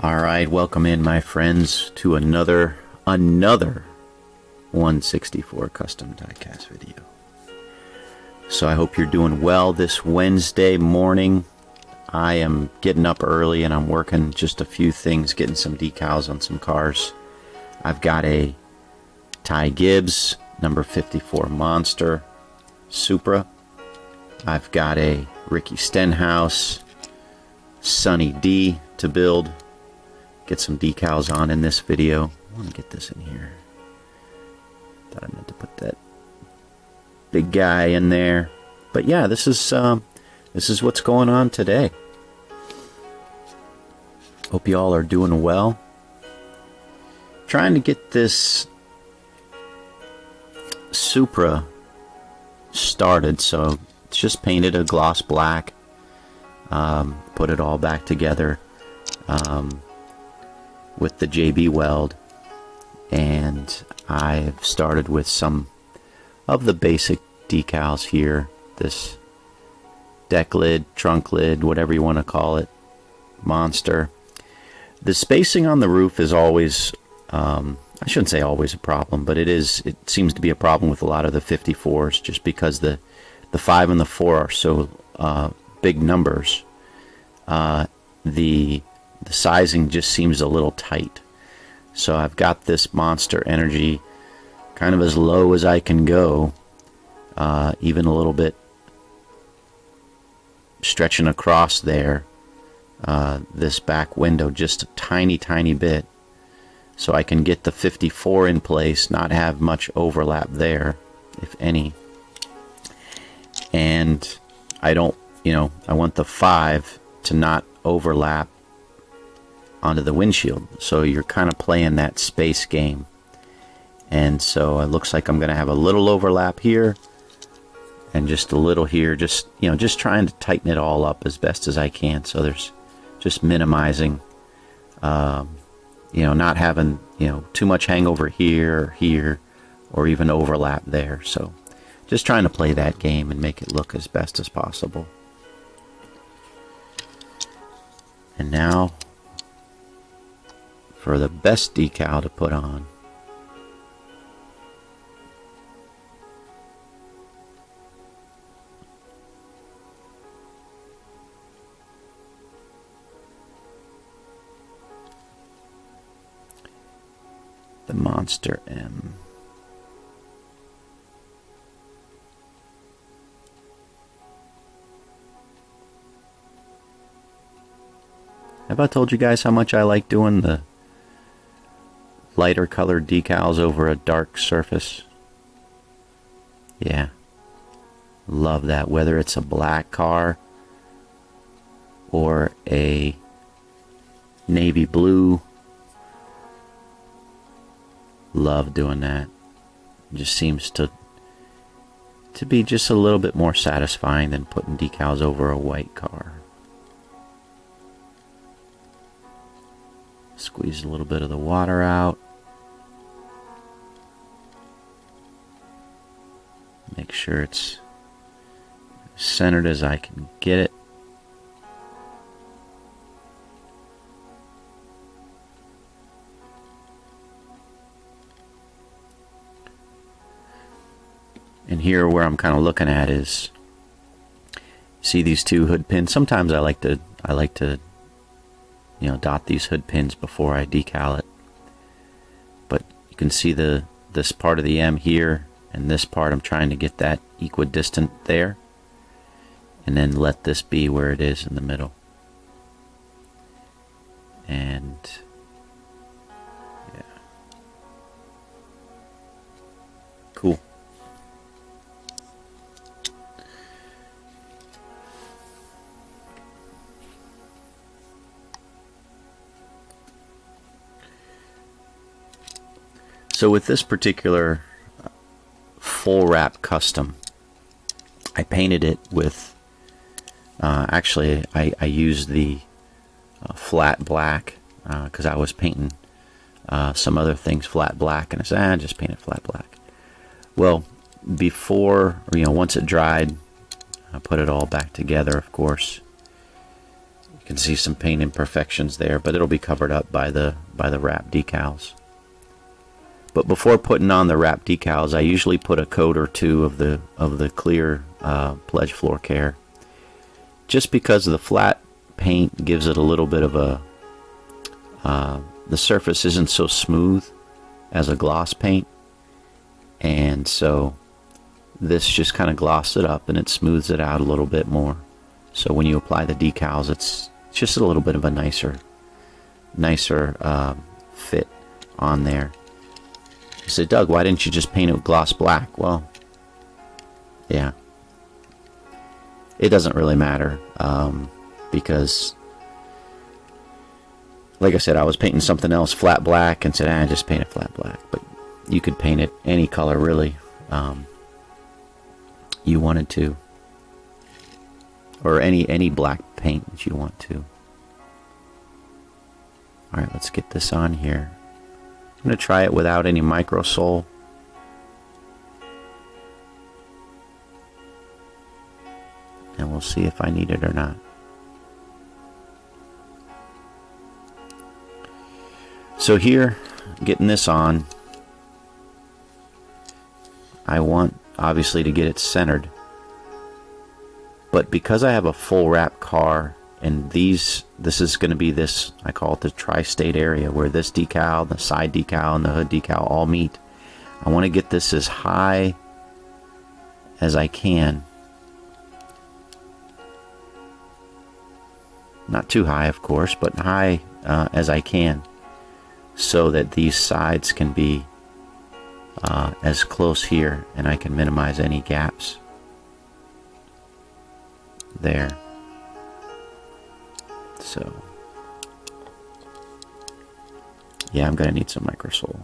All right, welcome in, my friends, to another 164 custom diecast video. So I hope you're doing well this Wednesday morning. I am getting up early and I'm working just a few things, getting some decals on some cars. I've got a Ty Gibbs number 54 Monster Supra. I've got a Ricky Stenhouse Sunny D to build. Get some decals on in this video. I want to get this in here. Thought I meant to put that big guy in there. But yeah, this is what's going on today. Hope you all are doing well. Trying to get this Supra started, so it's just painted a gloss black. Put it all back together with the JB weld, and I've started with some of the basic decals here. This deck lid, trunk lid, whatever you want to call it, Monster. The spacing on the roof is always, I shouldn't say always a problem, but it seems to be a problem with a lot of the 54s, just because the 5 and the 4 are so big numbers. The sizing just seems a little tight. So I've got this Monster Energy kind of as low as I can go, even a little bit stretching across there, this back window just a tiny bit, so I can get the 54 in place, not have much overlap there, if any. And I don't, I want the 5 to not overlap onto the windshield, so you're kind of playing that space game. And so it looks like I'm going to have a little overlap here and just a little here, just trying to tighten it all up as best as I can, so there's just minimizing, not having too much hangover here or even overlap there. So just trying to play that game and make it look as best as possible. And now for the best decal to put on. The Monster M. Have I told you guys how much I like doing the lighter colored decals over a dark surface? Yeah, love that. Whether it's a black car or a navy blue, love doing that. It just seems to be just a little bit more satisfying than putting decals over a white car. Squeeze a little bit of the water out. Make sure it's as centered as I can get it. And here where I'm kind of looking at is, see these two hood pins? Sometimes I like to dot these hood pins before I decal it. But you can see this part of the M here, and this part I'm trying to get that equidistant there, and then let this be where it is in the middle. And yeah, cool. So with this particular full wrap custom, I painted it with, actually I used the flat black, because I was painting some other things flat black, and I said, just paint it flat black. Well, before, once it dried, I put it all back together, of course. You can see some paint imperfections there, but it'll be covered up by the wrap decals. But before putting on the wrap decals, I usually put a coat or two of the clear Pledge Floor Care, just because the flat paint gives it a little bit of a the surface isn't so smooth as a gloss paint, and so this just kind of glosses it up and it smooths it out a little bit more. So when you apply the decals, it's just a little bit of a nicer fit on there. You say, Doug, why didn't you just paint it with gloss black? Well, yeah, it doesn't really matter, because like I said, I was painting something else flat black and said, I just paint it flat black. But you could paint it any color really you wanted to, or any black paint that you want to. Alright, let's get this on here. I'm going to try it without any microsole. And we'll see if I need it or not. So here, getting this on, I want obviously to get it centered. But because I have a full wrap car, and this is going to be this, I call it the tri-state area, where this decal, the side decal, and the hood decal all meet. I want to get this as high as I can. Not too high, of course, but high as I can, so that these sides can be as close here, and I can minimize any gaps there. So yeah, I'm gonna need some microsole.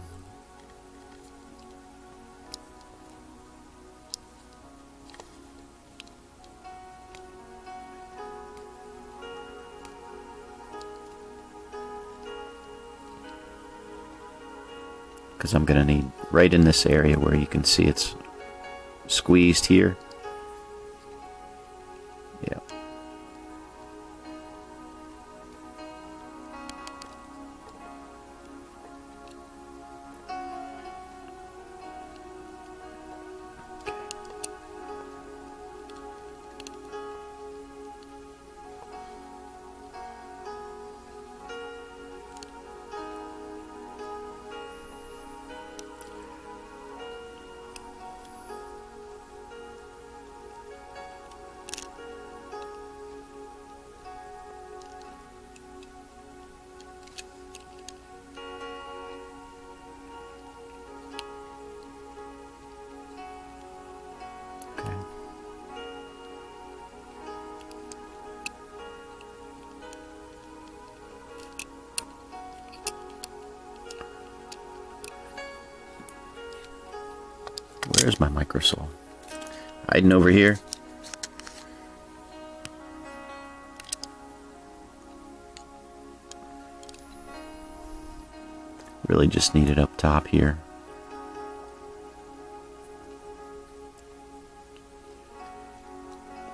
Because I'm gonna need right in this area where you can see it's squeezed here. Yeah. Where's my microsole? Hiding over here. Really just need it up top here.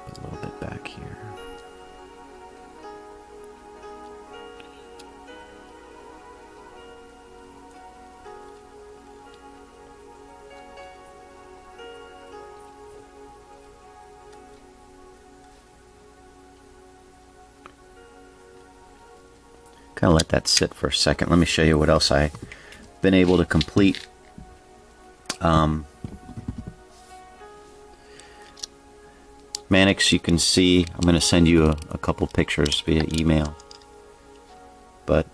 A little bit back here. Kind of let that sit for a second. Let me show you what else I've been able to complete. Mannix, you can see, I'm going to send you a couple pictures via email. But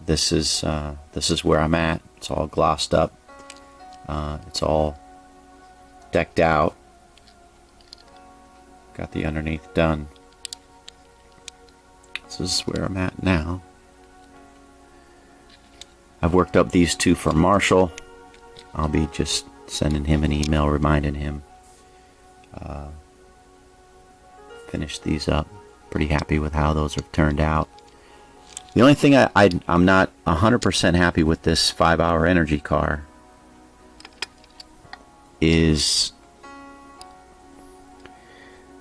this is where I'm at. It's all glossed up. It's all decked out. Got the underneath done. This is where I'm at now. I've worked up these two for Marshall. I'll be just sending him an email reminding him. Finish these up. Pretty happy with how those have turned out. The only thing I'm not 100% happy with this 5-hour energy car is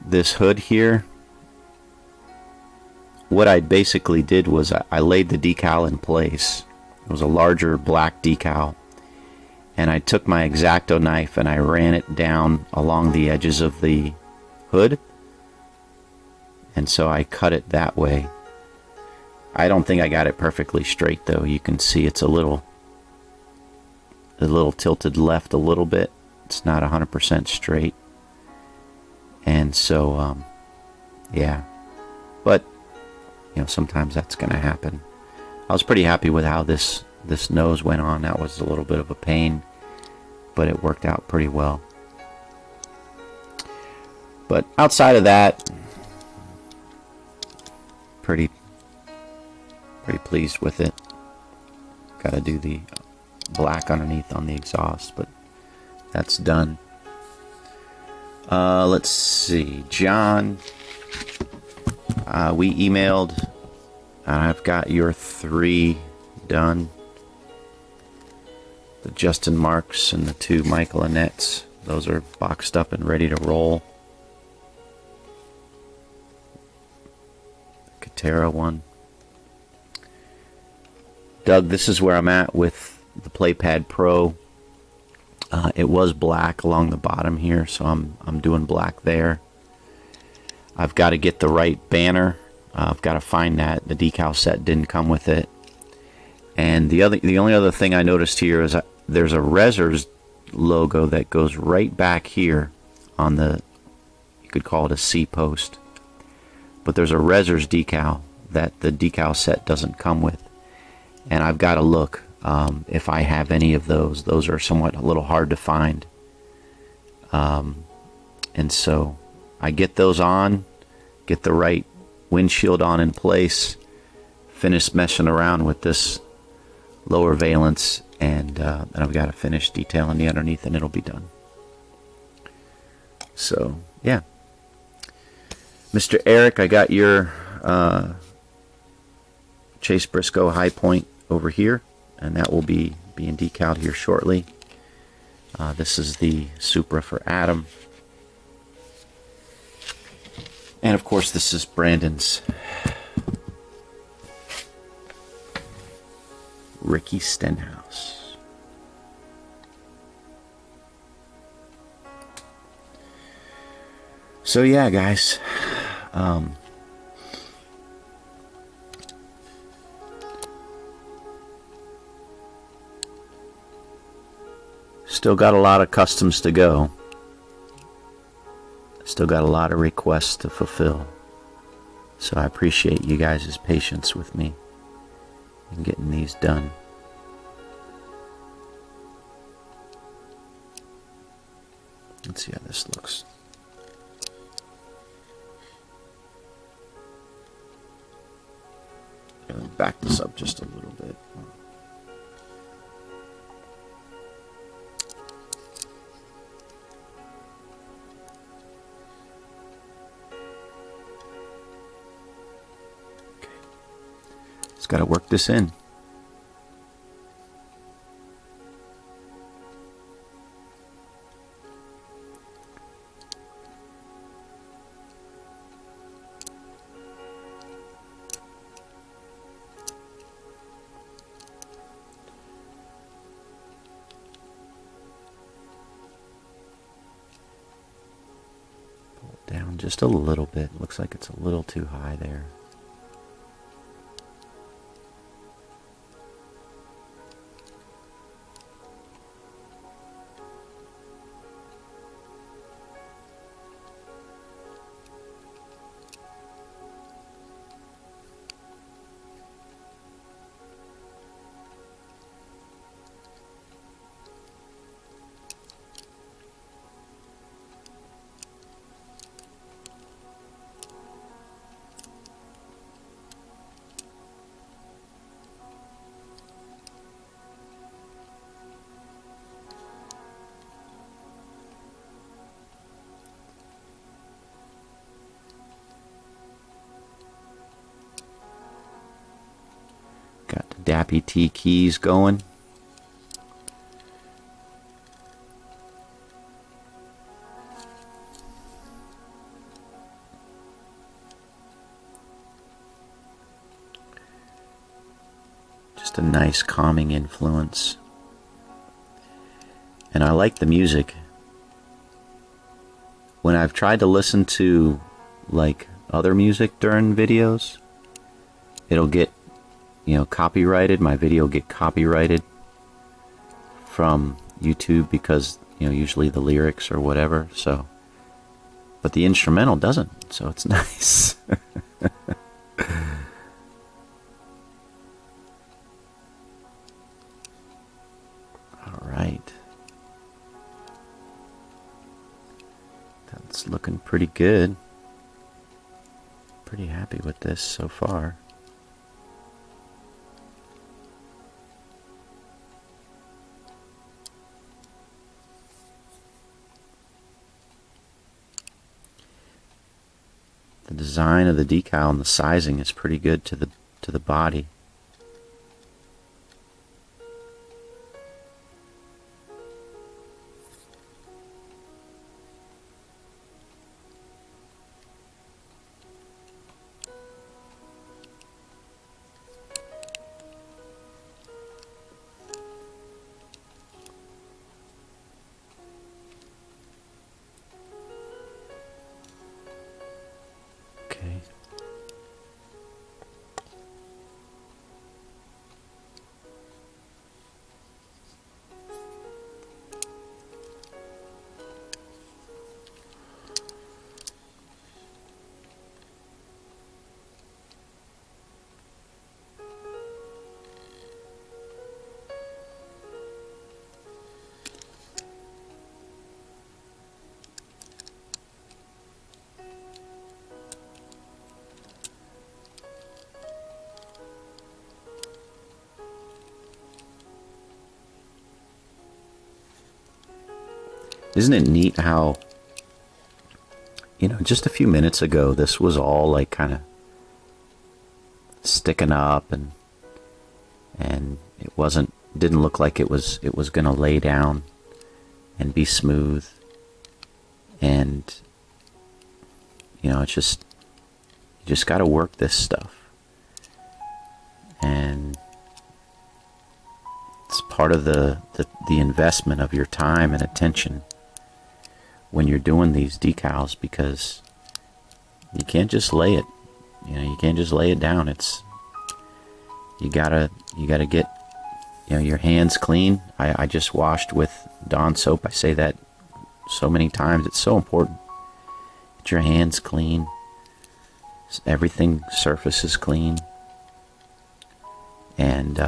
this hood here. what I basically did was I laid the decal in place. It was a larger black decal, and I took my X-Acto knife and I ran it down along the edges of the hood, and so I cut it that way. I don't think I got it perfectly straight though. You can see it's a little tilted left a little bit. It's not 100% straight, and so yeah, but you know, sometimes that's gonna happen. I was pretty happy with how this nose went on. That was a little bit of a pain, but it worked out pretty well. But outside of that, pretty pleased with it. Got to do the black underneath on the exhaust, but that's done. Let's see, John. We emailed. I've got your 3 done. The Justin Marks and the 2 Michael Annettes. Those are boxed up and ready to roll. The Katera one. Doug, this is where I'm at with the PlayPad Pro. It was black along the bottom here, so I'm doing black there. I've got to get the right banner. I've got to find that. The decal set didn't come with it. And the only other thing I noticed here is there's a Rezzers logo that goes right back here on the, you could call it a C post. But there's a Rezzers decal that the decal set doesn't come with. And I've got to look if I have any of those. Those are somewhat a little hard to find. And so I get those on, get the right windshield on in place, finish messing around with this lower valence, and I've got to finish detailing the underneath, and it'll be done. So yeah, Mr. Eric, I got your Chase Briscoe High Point over here, and that will be being decaled here shortly. This is the Supra for Adam. And of course, this is Brandon's Ricky Stenhouse. So yeah, guys, still got a lot of customs to go. Still got a lot of requests to fulfill. So I appreciate you guys' patience with me in getting these done. Let's see how this looks. Back this up just a little bit. Just got to work this in. Pull it down just a little bit. Looks like it's a little too high there. Got the Dappy T keys going. Just a nice calming influence. And I like the music. When I've tried to listen to like other music during videos, it'll get, copyrighted. My video will get copyrighted from YouTube because, usually the lyrics or whatever. So, but the instrumental doesn't, so it's nice. All right. That's looking pretty good. Pretty happy with this so far. The design of the decal and the sizing is pretty good to the body. Okay. Isn't it neat how, just a few minutes ago, this was all like kind of sticking up and didn't look like it was going to lay down and be smooth. And, it's just, you just got to work this stuff. And it's part of the investment of your time and attention when you're doing these decals, because you can't just lay it, you can't just lay it down. It's, you gotta get, your hands clean. I just washed with Dawn soap. I say that so many times. It's so important. Get your hands clean. Everything surface is clean. And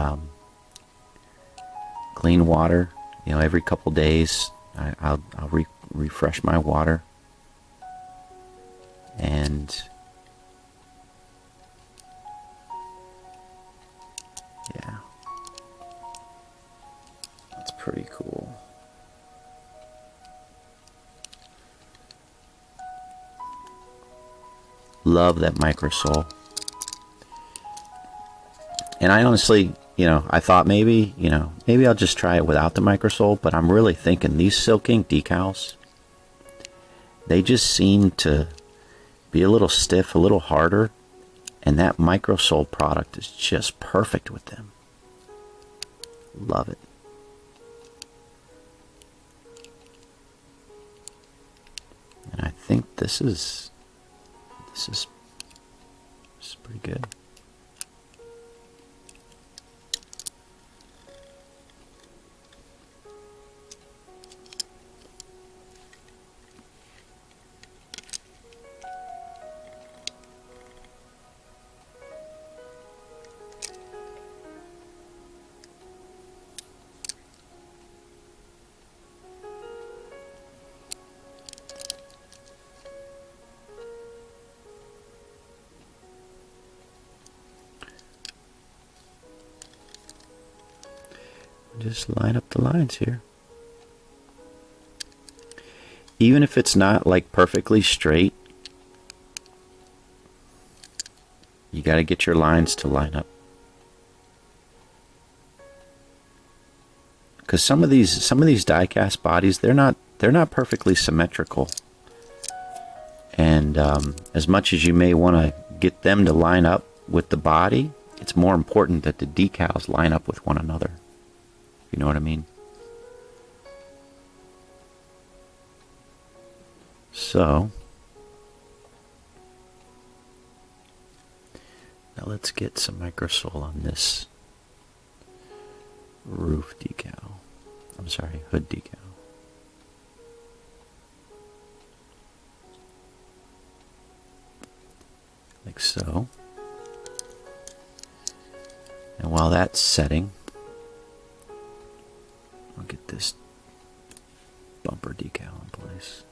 clean water, every couple days I'll refresh my water. And yeah, that's pretty cool. Love that microsole. And I honestly, I thought maybe I'll just try it without the microsole, but I'm really thinking these Silk Ink decals, they just seem to be a little stiff, a little harder, and that microsole product is just perfect with them. Love it. And I think this is pretty good. Just line up the lines here. Even if it's not like perfectly straight, you got to get your lines to line up. Because some of these die-cast bodies, they're not perfectly symmetrical. And as much as you may want to get them to line up with the body, it's more important that the decals line up with one another. You know what I mean? So, now let's get some microsole on this roof decal. I'm sorry, hood decal. Like so. And while that's setting, I'll get this bumper decal in place.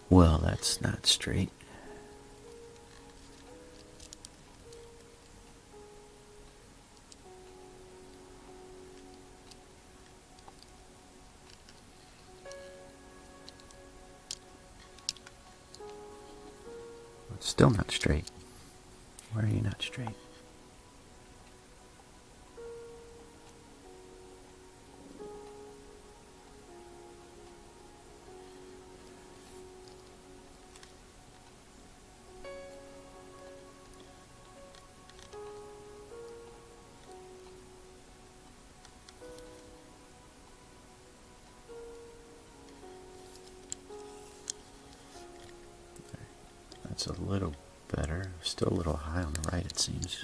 Well, that's not straight. It's still not straight. Why are you not straight? That's a little better. Still a little high on the right, it seems.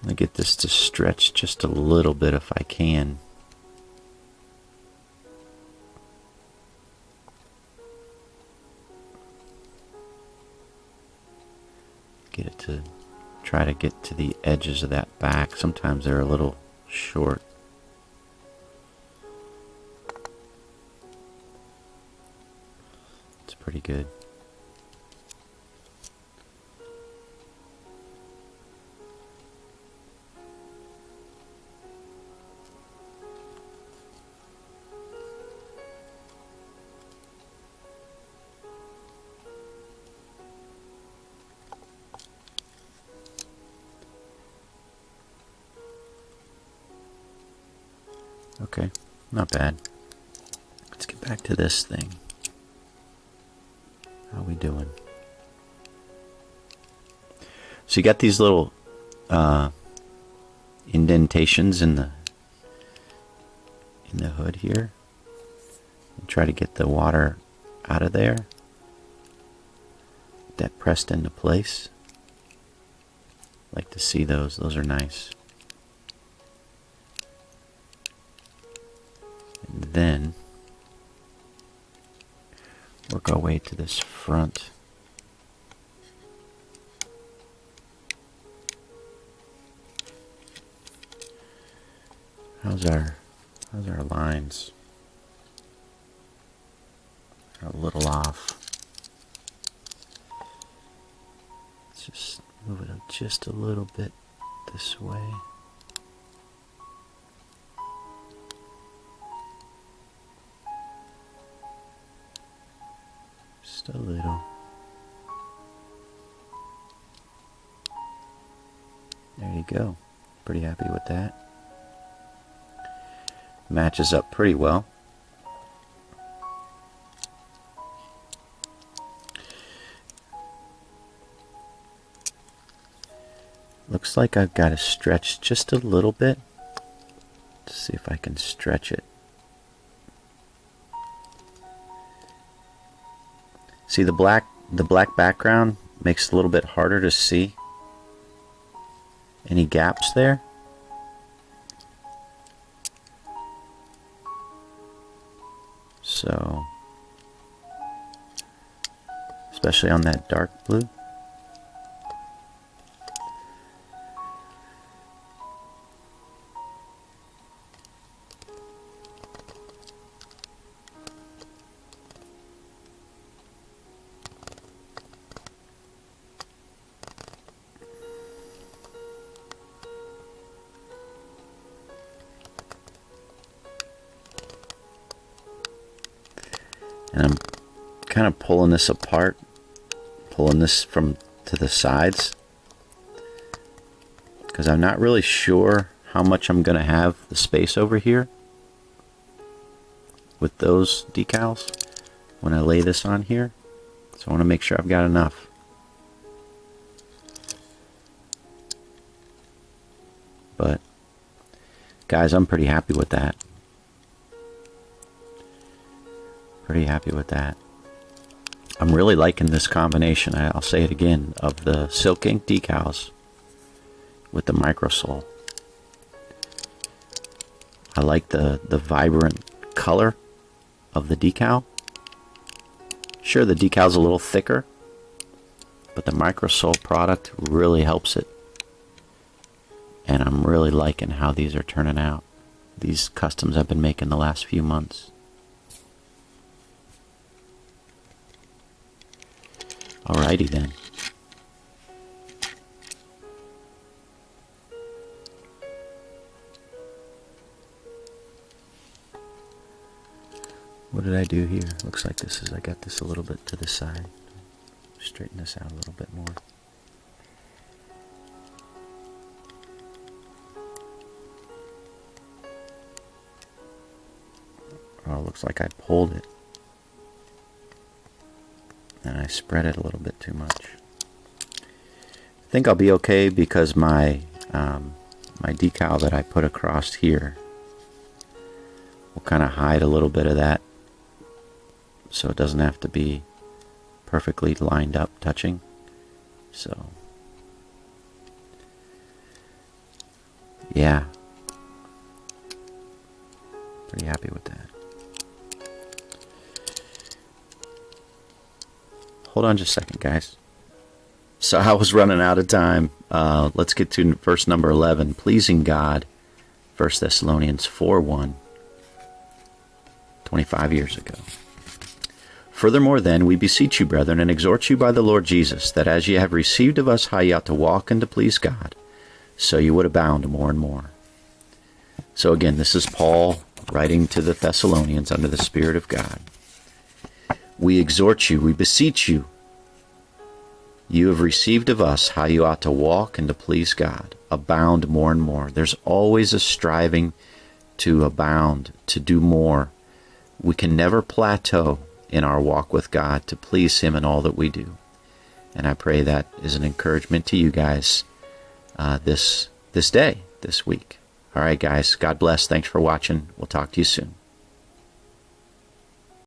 I get this to stretch just a little bit if I can. Get it to try to get to the edges of that back. Sometimes they're a little short. It's pretty good. Okay, not bad. Let's get back to this thing. How we doing? So you got these little indentations in the hood here. And try to get the water out of there. Get that pressed into place. Like to see those. Those are nice. And then work our way to this front. How's our lines? They're a little off. Let's just move it up just a little bit this way. Just a little. There you go. Pretty happy with that. Matches up pretty well. Looks like I've got to stretch just a little bit. Let's see if I can stretch it. See, the black background makes it a little bit harder to see any gaps there. So, especially on that dark blue. And I'm kind of pulling this apart, pulling this from to the sides, because I'm not really sure how much I'm going to have the space over here with those decals when I lay this on here. So I want to make sure I've got enough. But guys, I'm pretty happy with that. Pretty happy with that. I'm really liking this combination, I'll say it again, of the silk ink decals with the microsole. I like the vibrant color of the decal. Sure, the decal's a little thicker, but the microsole product really helps it. And I'm really liking how these are turning out. These customs I've been making the last few months. Alrighty then. What did I do here? Looks like this is, I got this a little bit to the side. Straighten this out a little bit more. Oh, looks like I pulled it. And I spread it a little bit too much. I think I'll be okay because my my decal that I put across here will kind of hide a little bit of that, so it doesn't have to be perfectly lined up touching. So yeah, pretty happy with that. Hold on just a second, guys. So I was running out of time. Let's get to verse number 11. Pleasing God, 1 Thessalonians 4:1, 25 years ago. Furthermore then, we beseech you, brethren, and exhort you by the Lord Jesus, that as ye have received of us how ye ought to walk and to please God, so you would abound more and more. So again, this is Paul writing to the Thessalonians under the Spirit of God. We exhort you, we beseech you. You have received of us how you ought to walk and to please God. Abound more and more. There's always a striving to abound, to do more. We can never plateau in our walk with God to please Him in all that we do. And I pray that is an encouragement to you guys this day, this week. All right, guys. God bless. Thanks for watching. We'll talk to you soon.